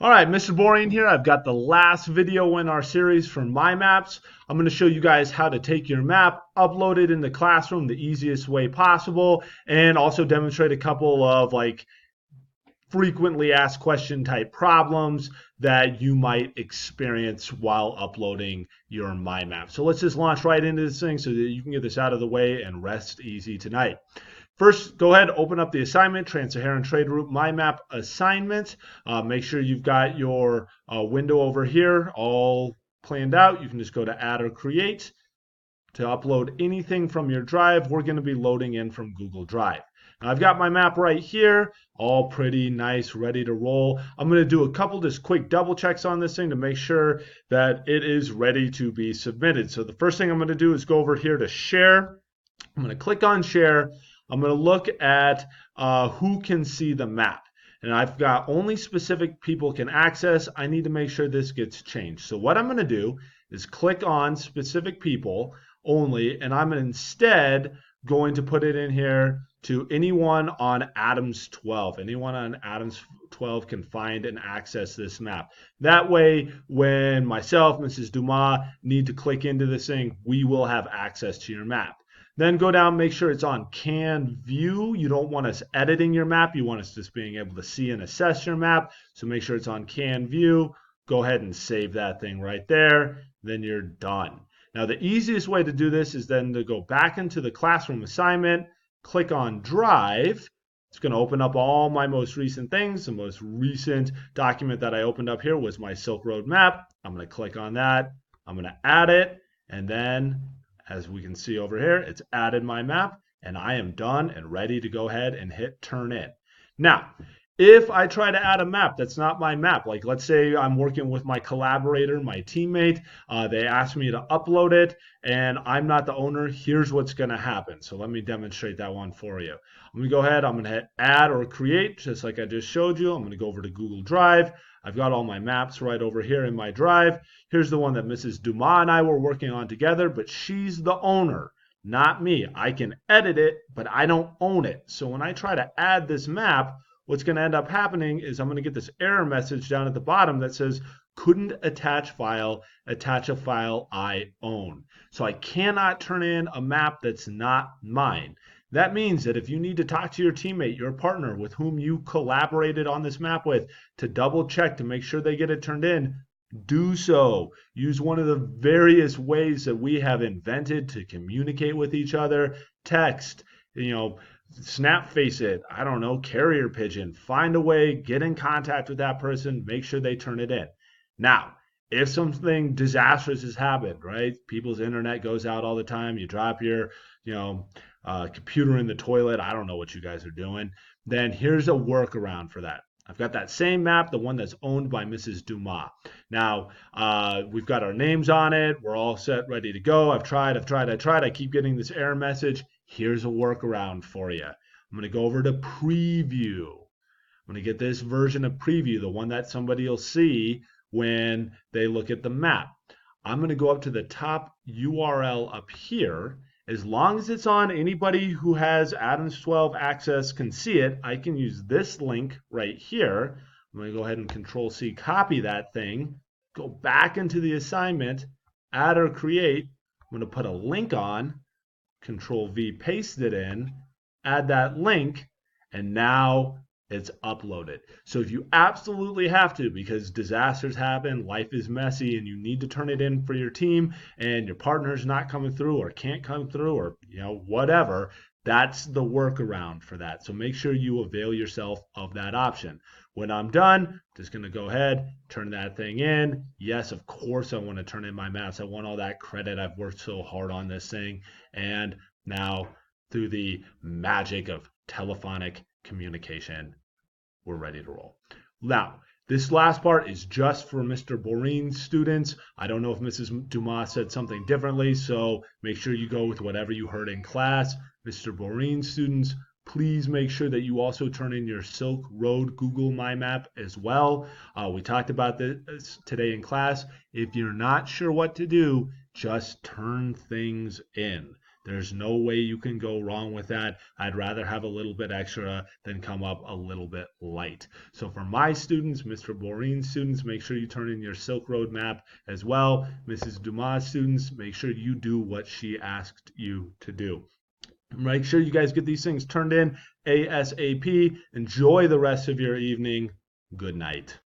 All right, Mr. Boring here. I've got the last video in our series for My Maps. I'm going to show you guys how to take your map, upload it in the classroom the easiest way possible, and also demonstrate a couple of frequently asked question type problems that you might experience while uploading your My Map. So let's just launch right into this thing so that you can get this out of the way and rest easy tonight. First, go ahead, open up the assignment, Trans-Saharan Trade Route My Map assignment. Make sure you've got your window over here all planned out. You can just go to Add or Create to upload anything from your drive. We're going to be loading in from Google Drive. Now, I've got my map right here, all pretty nice, ready to roll. I'm going to do a couple just quick double checks on this thing to make sure that it is ready to be submitted. So the first thing I'm going to do is go over here to Share. I'm going to click on Share. I'm going to look at who can see the map. And I've got only specific people can access. I need to make sure this gets changed. So what I'm going to do is click on specific people only, and I'm instead going to put it in here to anyone on Adams 12. Anyone on Adams 12 can find and access this map. That way, when myself, Mrs. Dumas, need to click into this thing, we will have access to your map. Then go down, make sure it's on Can View. You don't want us editing your map. You want us just being able to see and assess your map. So make sure it's on Can View. Go ahead and save that thing right there. Then you're done. Now, the easiest way to do this is then to go back into the classroom assignment, click on Drive. It's going to open up all my most recent things. The most recent document that I opened up here was my Silk Road map. I'm going to click on that. I'm going to add it, and then as we can see over here, it's added my map, and I am done and ready to go ahead and hit turn in. Now, if I try to add a map that's not my map, like let's say I'm working with my collaborator, my teammate, they ask me to upload it, and I'm not the owner, here's what's going to happen. So let me demonstrate that one for you. I'm going to go ahead, I'm going to hit add or create, just like I just showed you. I'm going to go over to Google Drive. I've got all my maps right over here in my drive. Here's the one that Mrs. Dumas and I were working on together, but she's the owner, not me. I can edit it, but I don't own it. So when I try to add this map, what's going to end up happening is I'm going to get this error message down at the bottom that says, couldn't attach a file I own. So I cannot turn in a map that's not mine. That means that if you need to talk to your teammate, your partner with whom you collaborated on this map with, to double check to make sure they get it turned in, do so. Use one of the various ways that we have invented to communicate with each other. Text, snap face it, I don't know, carrier pigeon. Find a way, get in contact with that person, make sure they turn it in. Now, if something disastrous has happened, right? People's internet goes out all the time. You drop your, computer in the toilet. I don't know what you guys are doing. Then here's a workaround for that. I've got that same map, the one that's owned by Mrs. Dumas. Now, we've got our names on it. We're all set, ready to go. I've tried. I keep getting this error message. Here's a workaround for you. I'm going to go over to Preview. I'm going to get this version of Preview, the one that somebody will see when they look at the map. I'm going to go up to the top URL up here. As long as it's on anybody who has Adams 12 access can see it, I can use this link right here. I'm going to go ahead and Control C, copy that thing, go back into the assignment, add or create. I'm going to put a link on, Control V, paste it in, add that link, and now it's uploaded. So if you absolutely have to, because disasters happen, life is messy, and you need to turn it in for your team, and your partner's not coming through or can't come through or whatever, that's the workaround for that. So make sure you avail yourself of that option. When I'm done, just going to go ahead, turn that thing in. Yes, of course I want to turn in my maps. I want all that credit. I've worked so hard on this thing. And now, through the magic of telephonic communication, we're ready to roll. Now, this last part is just for Mr. Boring's students. I don't know if Mrs. Dumas said something differently, so make sure you go with whatever you heard in class. Mr. Boring's students, please make sure that you also turn in your Silk Road Google My Map as well. We talked about this today in class. If you're not sure what to do, just turn things in. There's no way you can go wrong with that. I'd rather have a little bit extra than come up a little bit light. So for my students, Mr. Borin's students, make sure you turn in your Silk Road map as well. Mrs. Dumas students, make sure you do what she asked you to do. Make sure you guys get these things turned in ASAP. Enjoy the rest of your evening. Good night.